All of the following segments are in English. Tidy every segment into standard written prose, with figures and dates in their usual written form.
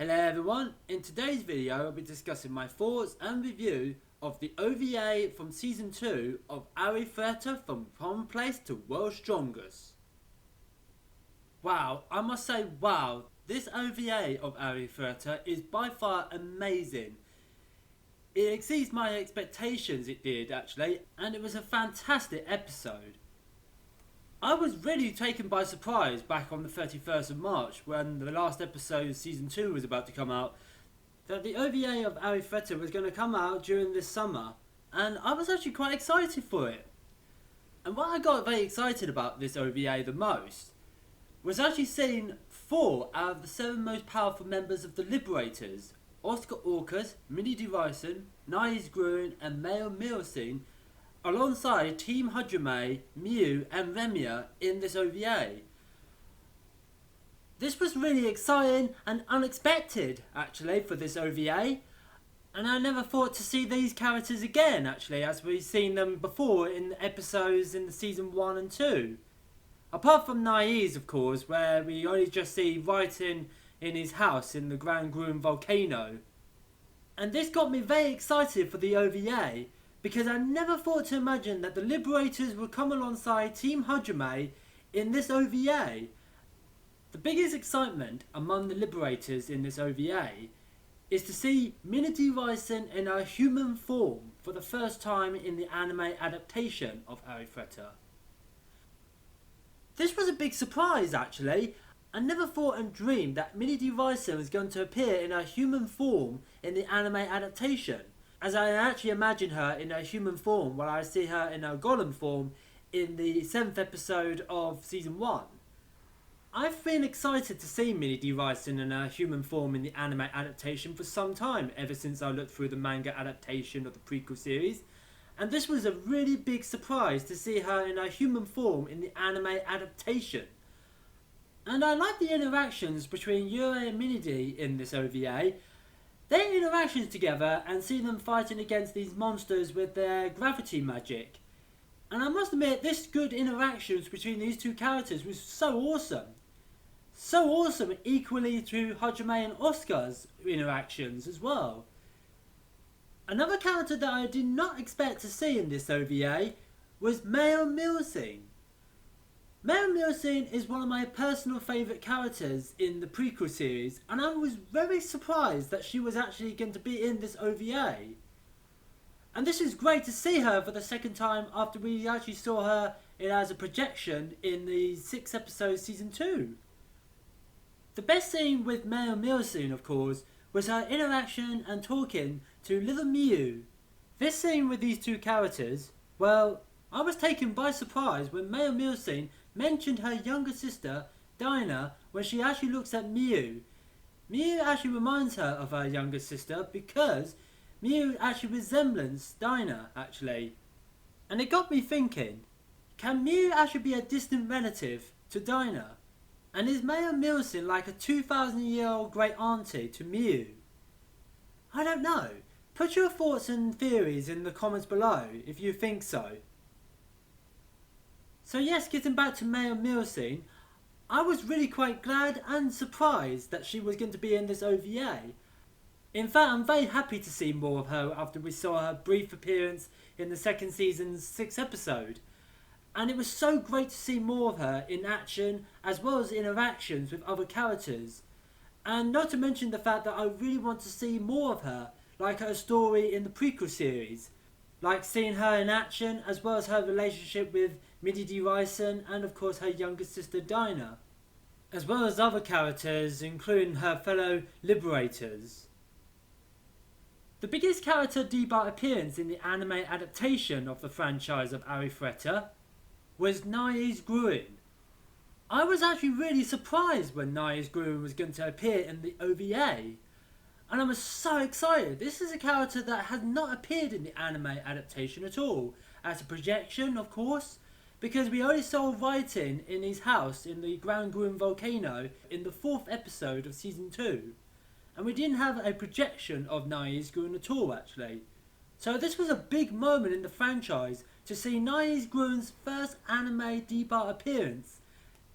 Hello everyone, in today's video I'll be discussing my thoughts and review of the OVA from Season 2 of Arifureta from Commonplace to World's Strongest. Wow, I must say wow, this OVA of Arifureta is by far amazing. It exceeds my expectations, it did actually, and it was a fantastic episode. I was really taken by surprise back on the 31st of March when the last episode of Season 2 was about to come out that the OVA of Arifureta was going to come out during this summer, and I was actually quite excited for it. And what I got very excited about this OVA the most was actually seeing 4 out of the 7 most powerful members of the Liberators, Orcas, Miledi Reison, Naiz Gruen and Meiru Melusine, alongside Team Hajime, Miu and Remia in this OVA. This was really exciting and unexpected actually for this OVA, and I never thought to see these characters again actually, as we've seen them before in episodes in the season 1 and 2. Apart from Naiz of course, where we only just see writing in his house in the Grand Gruen volcano. And this got me very excited for the OVA, because I never thought to imagine that the Liberators would come alongside Team Hajime in this OVA. The biggest excitement among the Liberators in this OVA is to see Miledi Reison in her human form for the first time in the anime adaptation of Arifureta. This was a big surprise actually. I never thought and dreamed that Miledi Reison was going to appear in her human form in the anime adaptation, as I actually imagine her in her human form while I see her in her golem form in the 7th episode of Season 1. I've been excited to see Miledi Reison in her human form in the anime adaptation for some time, ever since I looked through the manga adaptation of the prequel series, and this was a really big surprise to see her in her human form in the anime adaptation. And I like the interactions between Yuri and Miledi in this OVA. Their interactions together and see them fighting against these monsters with their gravity magic. And I must admit, this good interactions between these two characters was so awesome. So awesome equally to Hajime and Oscar's interactions as well. Another character that I did not expect to see in this OVA was Meiru Melusine. Meiru Melusine is one of my personal favourite characters in the prequel series, and I was very surprised that she was actually going to be in this OVA. And this is great to see her for the second time after we actually saw her as a projection in the 6th episode season 2. The best scene with Meiru Melusine of course was her interaction and talking to little Miu. This scene with these two characters, well, I was taken by surprise when Meiru Melusine mentioned her younger sister, Dinah, when she actually looks at Miu. Miu actually reminds her of her younger sister because Miu actually resembles Dinah, actually. And it got me thinking, can Miu actually be a distant relative to Dinah? And is Meiru Melusine like a 2,000-year-old great auntie to Miu? I don't know. Put your thoughts and theories in the comments below if you think so. So yes, getting back to Meiru Melusine, I was really quite glad and surprised that she was going to be in this OVA. In fact, I'm very happy to see more of her after we saw her brief appearance in the 2nd season's 6th episode. And it was so great to see more of her in action as well as interactions with other characters. And not to mention the fact that I really want to see more of her, like her story in the prequel series. Like seeing her in action as well as her relationship with Miledi Reison and of course her younger sister Dinah, as well as other characters including her fellow Liberators. The biggest character debut appearance in the anime adaptation of the franchise of Arifureta was Naiz Gruen. I was actually really surprised when Naiz Gruen was going to appear in the OVA, and I was so excited. This is a character that had not appeared in the anime adaptation at all, as a projection of course, because we only saw writing in his house in the Grand Gruen volcano in the 4th episode of season 2. And we didn't have a projection of Naiz Gruen at all actually. So this was a big moment in the franchise to see Naiz Gruen's first anime debut appearance.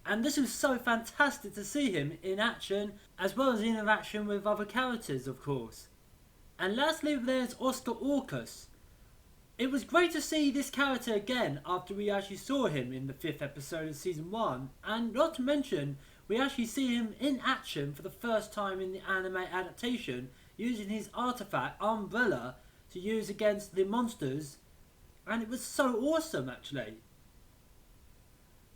And this was so fantastic to see him in action, as well as interaction with other characters, of course. And lastly, there's Oscar Orcas. It was great to see this character again after we actually saw him in the 5th episode of Season 1. And not to mention, we actually see him in action for the first time in the anime adaptation, using his artifact, Umbrella, to use against the monsters. And it was so awesome, actually.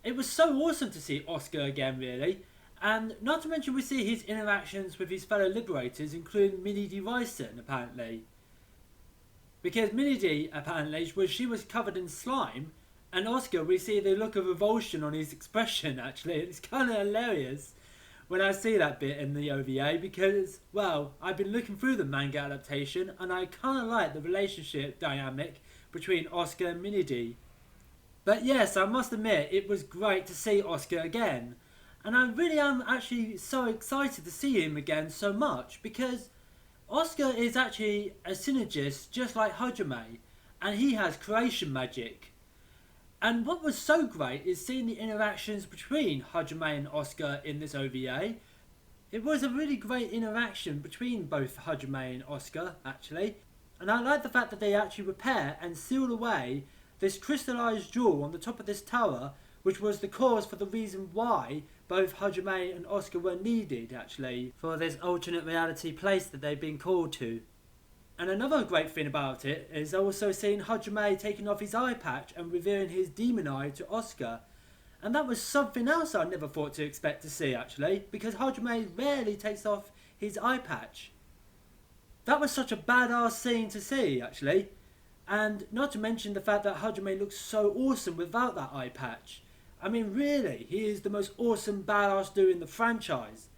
It was so awesome to see Oscar again, really. And not to mention we see his interactions with his fellow Liberators, including Miledi Reison, apparently. Because Miledi, apparently, she was covered in slime, and Oscar, we see the look of revulsion on his expression, actually. It's kind of hilarious when I see that bit in the OVA, because, well, I've been looking through the manga adaptation, and I kind of like the relationship dynamic between Oscar and Miledi. But yes, I must admit, it was great to see Oscar again. And I really am actually so excited to see him again so much, because Oscar is actually a synergist just like Hajime, and he has creation magic. And what was so great is seeing the interactions between Hajime and Oscar in this OVA. It was a really great interaction between both Hajime and Oscar, actually. And I like the fact that they actually repair and seal away this crystallized jewel on the top of this tower, which was the cause for the reason why both Hajime and Oscar were needed, actually, for this alternate reality place that they've been called to. And another great thing about it is also seeing Hajime taking off his eye patch and revealing his demon eye to Oscar. And that was something else I never thought to expect to see, actually, because Hajime rarely takes off his eye patch. That was such a badass scene to see, actually. And not to mention the fact that Hajime looks so awesome without that eye patch. I mean, really, he is the most awesome badass dude in the franchise.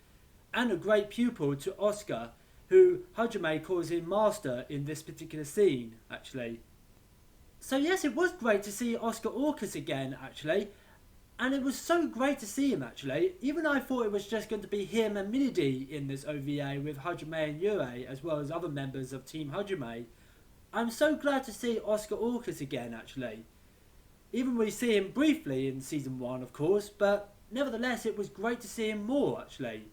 And a great pupil to Oscar, who Hajime calls him master in this particular scene, actually. So yes, it was great to see Oscar Orcas again, actually. And it was so great to see him, actually. Even though I thought it was just going to be him and Miledi in this OVA with Hajime and Yurei, as well as other members of Team Hajime. I'm so glad to see Oscar Orcas again, actually. Even we see him briefly in Season 1, of course, but nevertheless it was great to see him more, actually.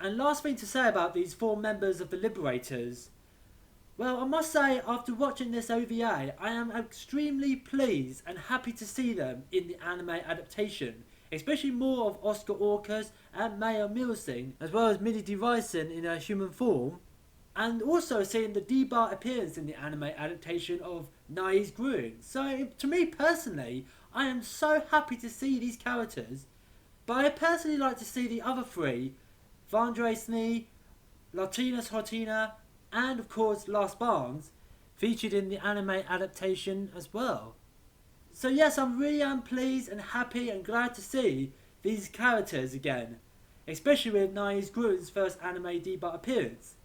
And last thing to say about these 4 members of the Liberators. Well, I must say, after watching this OVA, I am extremely pleased and happy to see them in the anime adaptation. Especially more of Oscar Orcas and Meiru Melusine, as well as Miledi Reison in her human form. And also seeing the D-Bar appearance in the anime adaptation of Naiz Gruen. So, to me personally, I am so happy to see these characters. But I personally like to see the other 3, Phantasmagorical, Latinus Hortina, and of course Last Barnes, featured in the anime adaptation as well. So yes, I really am pleased and happy and glad to see these characters again. Especially with Naiz Gruen's first anime D-Bar appearance.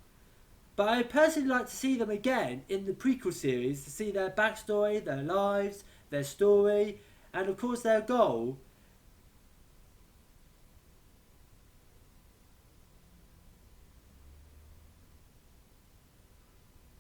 But I personally like to see them again in the prequel series to see their backstory, their lives, their story, and of course their goal,